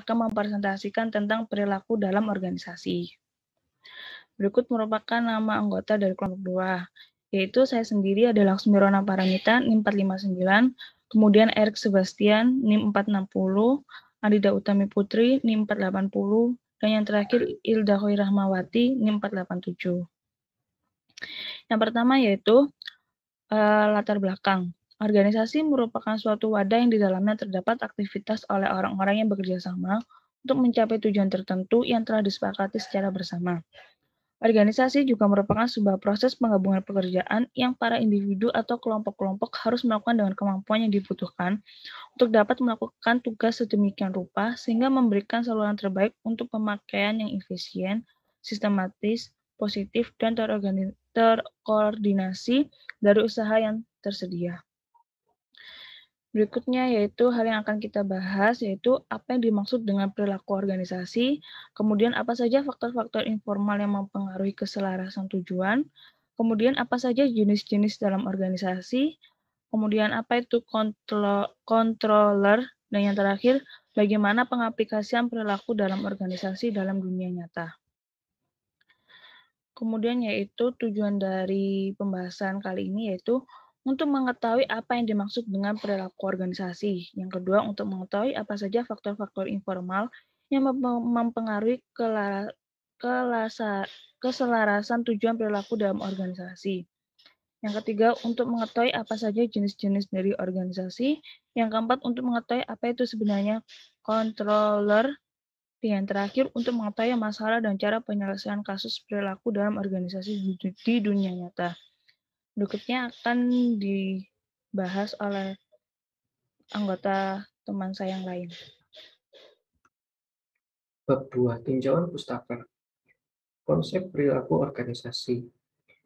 akan mempresentasikan tentang perilaku dalam organisasi. Berikut merupakan nama anggota dari kelompok 2, yaitu saya sendiri adalah Laksmirona Paramita, NIM 459, kemudian Erik Sebastian, NIM 460, Adida Utami Putri, NIM 480, dan yang terakhir Ilda Khoi Rahmawati, NIM 487. Yang pertama yaitu latar belakang. Organisasi merupakan suatu wadah yang di dalamnya terdapat aktivitas oleh orang-orang yang bekerja sama untuk mencapai tujuan tertentu yang telah disepakati secara bersama. Organisasi juga merupakan sebuah proses penggabungan pekerjaan yang para individu atau kelompok-kelompok harus melakukan dengan kemampuan yang dibutuhkan untuk dapat melakukan tugas sedemikian rupa sehingga memberikan saluran terbaik untuk pemakaian yang efisien, sistematis, positif, dan terkoordinasi dari usaha yang tersedia. Berikutnya yaitu hal yang akan kita bahas, yaitu apa yang dimaksud dengan perilaku organisasi, kemudian apa saja faktor-faktor informal yang mempengaruhi keselarasan tujuan, kemudian apa saja jenis-jenis dalam organisasi, kemudian apa itu controller, dan yang terakhir, bagaimana pengaplikasian perilaku dalam organisasi dalam dunia nyata. Kemudian yaitu tujuan dari pembahasan kali ini yaitu untuk mengetahui apa yang dimaksud dengan perilaku organisasi. Yang kedua, untuk mengetahui apa saja faktor-faktor informal yang mempengaruhi keselarasan tujuan perilaku dalam organisasi. Yang ketiga, untuk mengetahui apa saja jenis-jenis dari organisasi. Yang keempat, untuk mengetahui apa itu sebenarnya controller. Dan yang terakhir, untuk mengetahui masalah dan cara penyelesaian kasus perilaku dalam organisasi di dunia nyata. Berikutnya akan dibahas oleh anggota teman saya yang lain. Bab 2. Tinjauan pustaka. Konsep perilaku organisasi.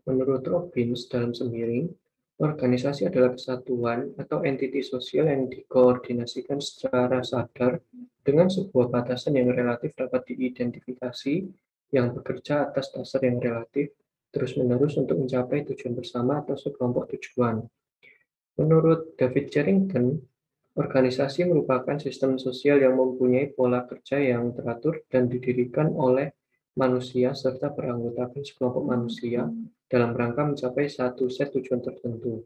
Menurut Robbins dalam Semiring, organisasi adalah kesatuan atau entiti sosial yang dikoordinasikan secara sadar dengan sebuah batasan yang relatif dapat diidentifikasi yang bekerja atas dasar yang relatif terus-menerus untuk mencapai tujuan bersama atau sekelompok tujuan. Menurut David Carrington, organisasi merupakan sistem sosial yang mempunyai pola kerja yang teratur dan didirikan oleh manusia serta beranggotakan sekelompok manusia dalam rangka mencapai satu set tujuan tertentu.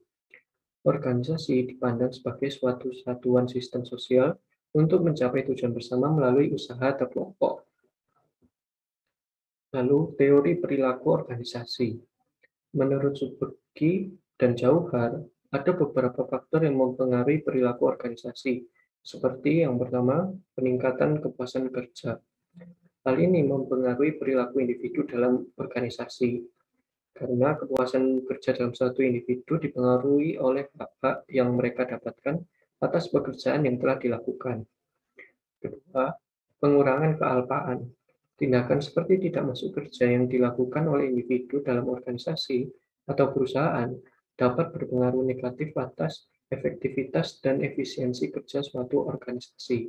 Organisasi dipandang sebagai suatu satuan sistem sosial untuk mencapai tujuan bersama melalui usaha atau kelompok. Lalu, teori perilaku organisasi. Menurut Suburgi dan Jauhar, ada beberapa faktor yang mempengaruhi perilaku organisasi, seperti yang pertama, peningkatan kepuasan kerja. Hal ini mempengaruhi perilaku individu dalam organisasi, karena kepuasan kerja dalam satu individu dipengaruhi oleh hak-hak yang mereka dapatkan atas pekerjaan yang telah dilakukan. Kedua, pengurangan kealpaan. Tindakan seperti tidak masuk kerja yang dilakukan oleh individu dalam organisasi atau perusahaan dapat berpengaruh negatif atas efektivitas dan efisiensi kerja suatu organisasi.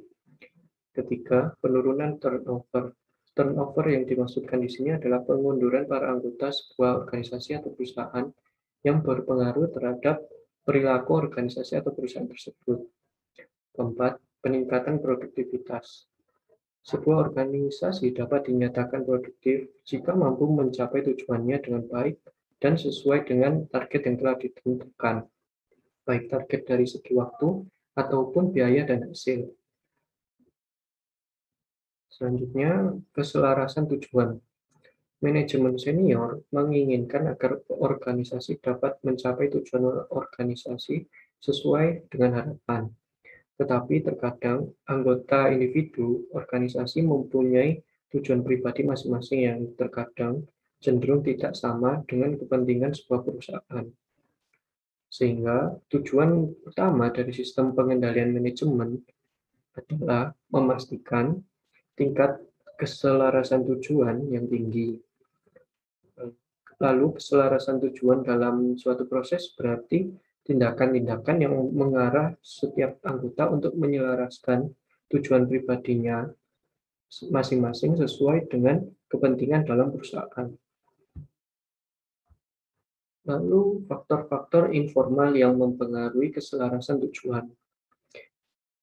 Ketiga, penurunan turnover. Turnover yang dimaksudkan di sini adalah pengunduran para anggota sebuah organisasi atau perusahaan yang berpengaruh terhadap perilaku organisasi atau perusahaan tersebut. Keempat, peningkatan produktivitas. Sebuah organisasi dapat dinyatakan produktif jika mampu mencapai tujuannya dengan baik dan sesuai dengan target yang telah ditentukan, baik target dari segi waktu ataupun biaya dan hasil. Selanjutnya, keselarasan tujuan. Manajemen senior menginginkan agar organisasi dapat mencapai tujuan organisasi sesuai dengan harapan. Tetapi terkadang anggota individu organisasi mempunyai tujuan pribadi masing-masing yang terkadang cenderung tidak sama dengan kepentingan sebuah perusahaan. Sehingga tujuan utama dari sistem pengendalian manajemen adalah memastikan tingkat keselarasan tujuan yang tinggi. Lalu keselarasan tujuan dalam suatu proses berarti tindakan-tindakan yang mengarah setiap anggota untuk menyelaraskan tujuan pribadinya masing-masing sesuai dengan kepentingan dalam perusahaan. Lalu faktor-faktor informal yang mempengaruhi keselarasan tujuan.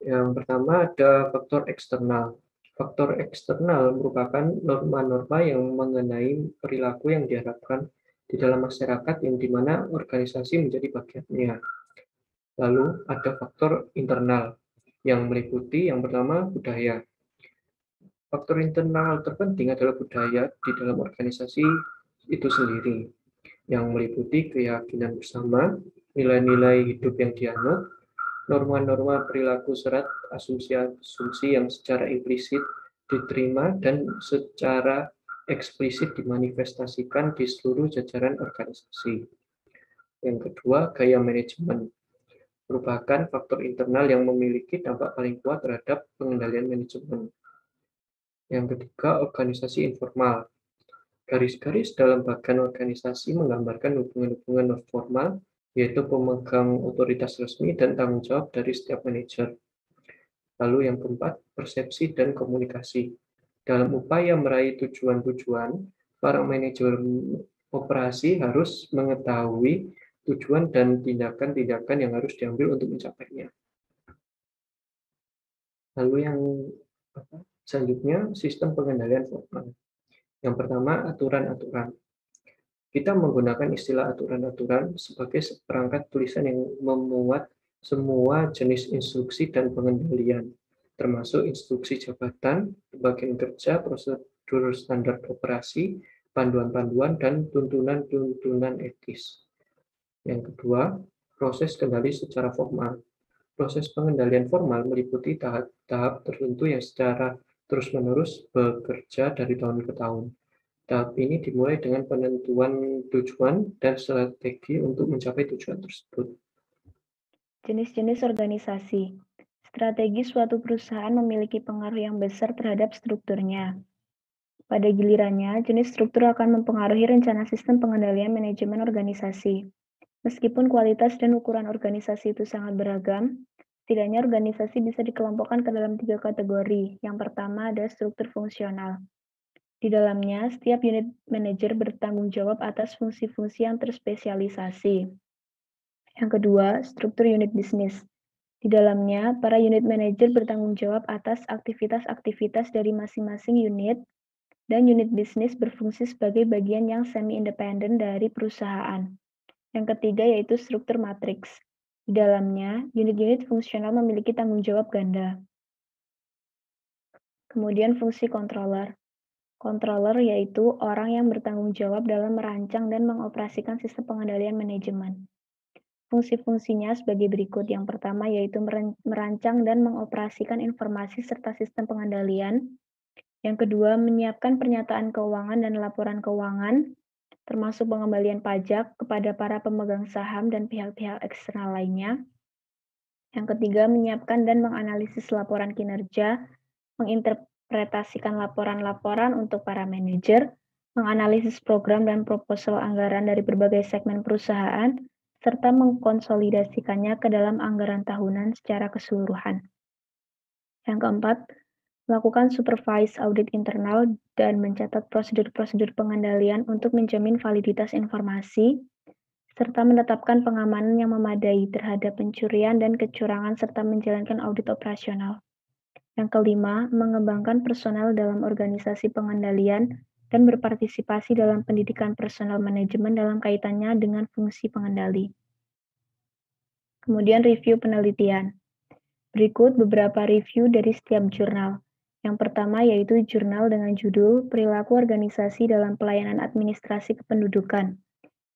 Yang pertama ada faktor eksternal. Faktor eksternal merupakan norma-norma yang mengenai perilaku yang diharapkan di dalam masyarakat yang dimana organisasi menjadi bagiannya. Lalu ada faktor internal yang meliputi yang pertama budaya. Faktor internal terpenting adalah budaya di dalam organisasi itu sendiri, yang meliputi keyakinan bersama, nilai-nilai hidup yang dianut, norma-norma perilaku serat, asumsi-asumsi yang secara implisit diterima dan secara eksplisit dimanifestasikan di seluruh jajaran organisasi. Yang kedua, gaya manajemen merupakan faktor internal yang memiliki dampak paling kuat terhadap pengendalian manajemen. Yang ketiga, organisasi informal. Garis-garis dalam bagan organisasi menggambarkan hubungan-hubungan non-formal, yaitu pemegang otoritas resmi dan tanggung jawab dari setiap manajer. Lalu yang keempat, persepsi dan komunikasi. Dalam upaya meraih tujuan-tujuan, para manajer operasi harus mengetahui tujuan dan tindakan-tindakan yang harus diambil untuk mencapainya. Lalu yang selanjutnya, sistem pengendalian formal. Yang pertama, aturan-aturan. Kita menggunakan istilah aturan-aturan sebagai seperangkat tulisan yang memuat semua jenis instruksi dan pengendalian, termasuk instruksi jabatan, bagian kerja, prosedur standar operasi, panduan-panduan, dan tuntunan-tuntunan etis. Yang kedua, proses kendali secara formal. Proses pengendalian formal meliputi tahap-tahap tertentu yang secara terus-menerus bekerja dari tahun ke tahun. Tahap ini dimulai dengan penentuan tujuan dan strategi untuk mencapai tujuan tersebut. Jenis-jenis organisasi. Strategi suatu perusahaan memiliki pengaruh yang besar terhadap strukturnya. Pada gilirannya, jenis struktur akan mempengaruhi rencana sistem pengendalian manajemen organisasi. Meskipun kualitas dan ukuran organisasi itu sangat beragam, setidaknya organisasi bisa dikelompokkan ke dalam 3 kategori. Yang pertama ada struktur fungsional. Di dalamnya, setiap unit manajer bertanggung jawab atas fungsi-fungsi yang terspesialisasi. Yang kedua, struktur unit bisnis. Di dalamnya, para unit manajer bertanggung jawab atas aktivitas-aktivitas dari masing-masing unit, dan unit bisnis berfungsi sebagai bagian yang semi-independen dari perusahaan. Yang ketiga yaitu struktur matriks. Di dalamnya, unit-unit fungsional memiliki tanggung jawab ganda. Kemudian fungsi controller. Controller yaitu orang yang bertanggung jawab dalam merancang dan mengoperasikan sistem pengendalian manajemen. Fungsi-fungsinya sebagai berikut. Yang pertama yaitu merancang dan mengoperasikan informasi serta sistem pengendalian. Yang kedua, menyiapkan pernyataan keuangan dan laporan keuangan, termasuk pengembalian pajak kepada para pemegang saham dan pihak-pihak eksternal lainnya. Yang ketiga, menyiapkan dan menganalisis laporan kinerja, menginterpretasikan laporan-laporan untuk para manajer, menganalisis program dan proposal anggaran dari berbagai segmen perusahaan, serta mengkonsolidasikannya ke dalam anggaran tahunan secara keseluruhan. Yang keempat, melakukan supervise audit internal dan mencatat prosedur-prosedur pengendalian untuk menjamin validitas informasi, serta menetapkan pengamanan yang memadai terhadap pencurian dan kecurangan serta menjalankan audit operasional. Yang kelima, mengembangkan personel dalam organisasi pengendalian dan berpartisipasi dalam pendidikan personel manajemen dalam kaitannya dengan fungsi pengendali. Kemudian review penelitian. Berikut beberapa review dari setiap jurnal. Yang pertama yaitu jurnal dengan judul Perilaku Organisasi dalam Pelayanan Administrasi Kependudukan,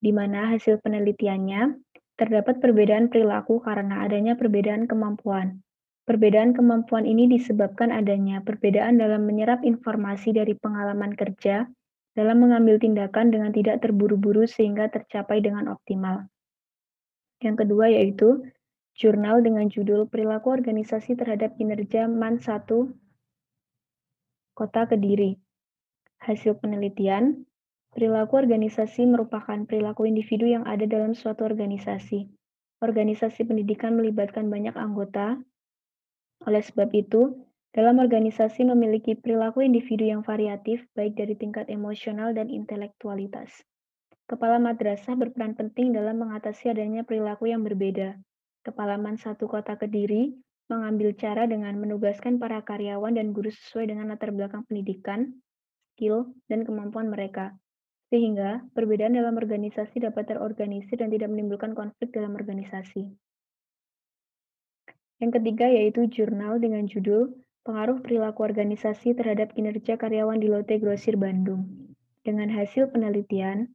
di mana hasil penelitiannya terdapat perbedaan perilaku karena adanya perbedaan kemampuan. Perbedaan kemampuan ini disebabkan adanya perbedaan dalam menyerap informasi dari pengalaman kerja, dalam mengambil tindakan dengan tidak terburu-buru sehingga tercapai dengan optimal. Yang kedua yaitu jurnal dengan judul Perilaku Organisasi Terhadap Kinerja MAN 1 Kota Kediri. Hasil penelitian, perilaku organisasi merupakan perilaku individu yang ada dalam suatu organisasi. Organisasi pendidikan melibatkan banyak anggota. Oleh sebab itu, dalam organisasi memiliki perilaku individu yang variatif, baik dari tingkat emosional dan intelektualitas. Kepala madrasah berperan penting dalam mengatasi adanya perilaku yang berbeda. Kepala MAN 1 Kota Kediri mengambil cara dengan menugaskan para karyawan dan guru sesuai dengan latar belakang pendidikan, skill, dan kemampuan mereka. Sehingga perbedaan dalam organisasi dapat terorganisir dan tidak menimbulkan konflik dalam organisasi. Yang ketiga yaitu jurnal dengan judul Pengaruh Perilaku Organisasi Terhadap Kinerja Karyawan di Lotte Grosir Bandung. Dengan hasil penelitian,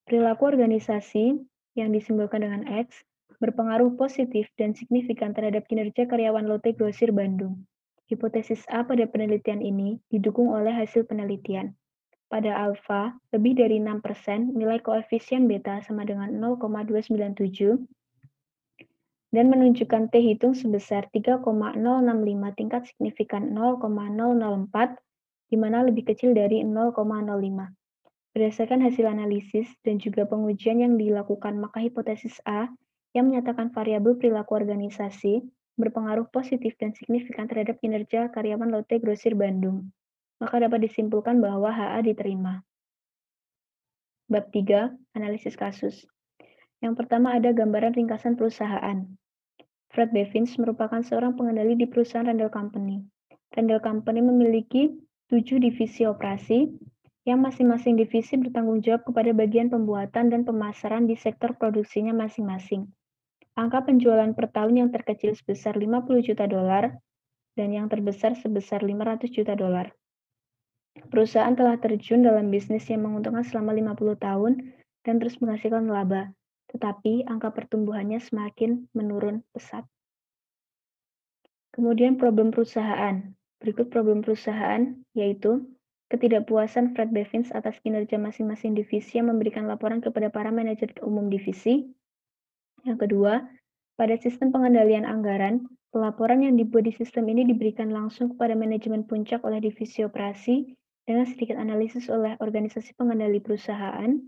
perilaku organisasi yang disimbolkan dengan X berpengaruh positif dan signifikan terhadap kinerja karyawan Lotte Grosir Bandung. Hipotesis A pada penelitian ini didukung oleh hasil penelitian. Pada alfa, lebih dari 6%, nilai koefisien beta sama dengan 0,297 dan menunjukkan T hitung sebesar 3,065 tingkat signifikan 0,004, di mana lebih kecil dari 0,05. Berdasarkan hasil analisis dan juga pengujian yang dilakukan, maka hipotesis A yang menyatakan variabel perilaku organisasi berpengaruh positif dan signifikan terhadap kinerja karyawan Lotte Grosir Bandung. Maka dapat disimpulkan bahwa HA diterima. Bab 3, analisis kasus. Yang pertama ada gambaran ringkasan perusahaan. Fred Bevins merupakan seorang pengendali di perusahaan Randall Company. Randall Company memiliki 7 divisi operasi, yang masing-masing divisi bertanggung jawab kepada bagian pembuatan dan pemasaran di sektor produksinya masing-masing. Angka penjualan per tahun yang terkecil sebesar $50 juta dan yang terbesar sebesar $500 juta. Perusahaan telah terjun dalam bisnis yang menguntungkan selama 50 tahun dan terus menghasilkan laba, tetapi angka pertumbuhannya semakin menurun pesat. Kemudian problem perusahaan. Berikut problem perusahaan, yaitu ketidakpuasan Fred Bevins atas kinerja masing-masing divisi yang memberikan laporan kepada para manajer umum divisi. Yang kedua, pada sistem pengendalian anggaran, pelaporan yang dibuat di sistem ini diberikan langsung kepada manajemen puncak oleh divisi operasi dengan sedikit analisis oleh organisasi pengendali perusahaan.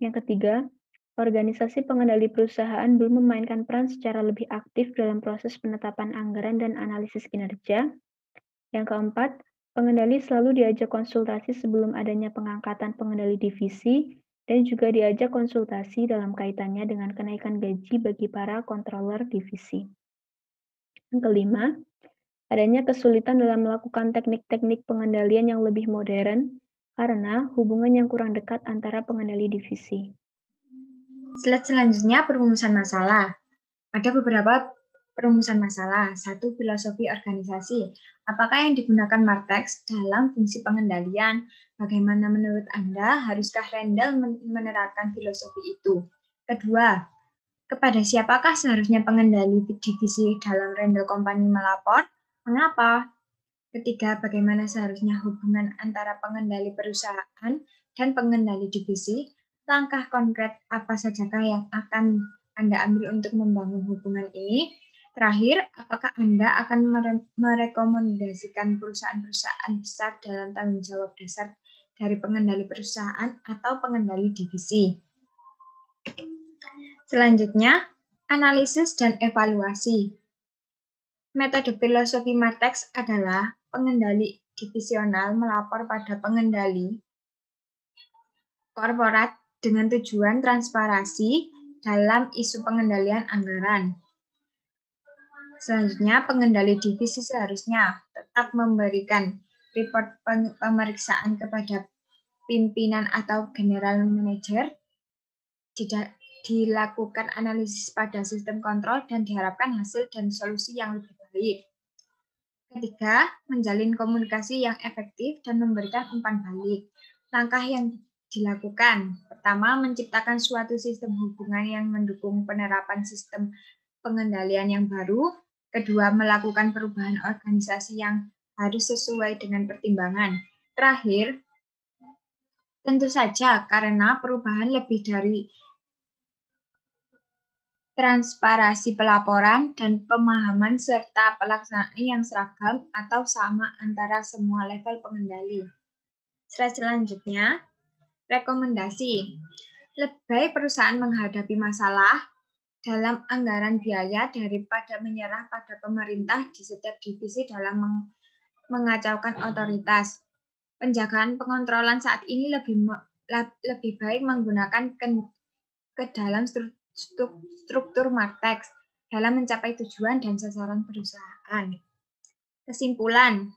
Yang ketiga, organisasi pengendali perusahaan belum memainkan peran secara lebih aktif dalam proses penetapan anggaran dan analisis kinerja. Yang keempat, pengendali selalu diajak konsultasi sebelum adanya pengangkatan pengendali divisi dan juga diajak konsultasi dalam kaitannya dengan kenaikan gaji bagi para controller divisi. Yang kelima, adanya kesulitan dalam melakukan teknik-teknik pengendalian yang lebih modern karena hubungan yang kurang dekat antara pengendali divisi. Slide selanjutnya perumusan masalah. Ada beberapa perumusan masalah. 1. Filosofi organisasi. Apakah yang digunakan Martex dalam fungsi pengendalian? Bagaimana menurut Anda? Haruskah Randall menerapkan filosofi itu? Kedua, kepada siapakah seharusnya pengendali divisi dalam Randall Company melapor? Mengapa? Ketiga, bagaimana seharusnya hubungan antara pengendali perusahaan dan pengendali divisi? Langkah konkret apa sajakah yang akan Anda ambil untuk membangun hubungan ini? Terakhir, apakah Anda akan merekomendasikan perusahaan-perusahaan besar dalam tanggung jawab dasar dari pengendali perusahaan atau pengendali divisi? Selanjutnya, analisis dan evaluasi. Metode filosofi Martex adalah pengendali divisional melapor pada pengendali korporat dengan tujuan transparansi dalam isu pengendalian anggaran. Selanjutnya, pengendali divisi seharusnya tetap memberikan report pemeriksaan kepada pimpinan atau general manager, dilakukan analisis pada sistem kontrol dan diharapkan hasil dan solusi yang lebih baik. Ketiga, menjalin komunikasi yang efektif dan memberikan umpan balik. Langkah yang dilakukan. Pertama, menciptakan suatu sistem hubungan yang mendukung penerapan sistem pengendalian yang baru. Kedua, melakukan perubahan organisasi yang harus sesuai dengan pertimbangan. Terakhir, tentu saja karena perubahan lebih dari transparansi pelaporan dan pemahaman serta pelaksanaan yang seragam atau sama antara semua level pengendali. Slide selanjutnya, rekomendasi. Lebih baik perusahaan menghadapi masalah dalam anggaran biaya daripada menyerah pada pemerintah di setiap divisi dalam mengacaukan otoritas. Penjagaan pengontrolan saat ini lebih baik menggunakan ke dalam struktur Martex. dalam mencapai tujuan dan sasaran perusahaan. Kesimpulan,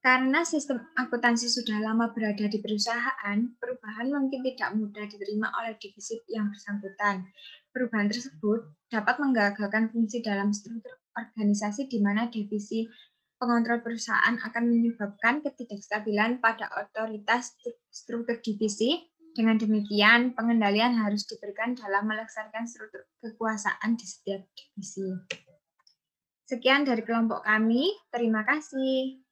karena sistem akuntansi sudah lama berada di perusahaan, perubahan mungkin tidak mudah diterima oleh divisi yang bersangkutan. Perubahan tersebut dapat menggagalkan fungsi dalam struktur organisasi di mana divisi pengontrol perusahaan akan menyebabkan ketidakstabilan pada otoritas struktur divisi. Dengan demikian, pengendalian harus diberikan dalam melaksanakan struktur kekuasaan di setiap divisi. Sekian dari kelompok kami. Terima kasih.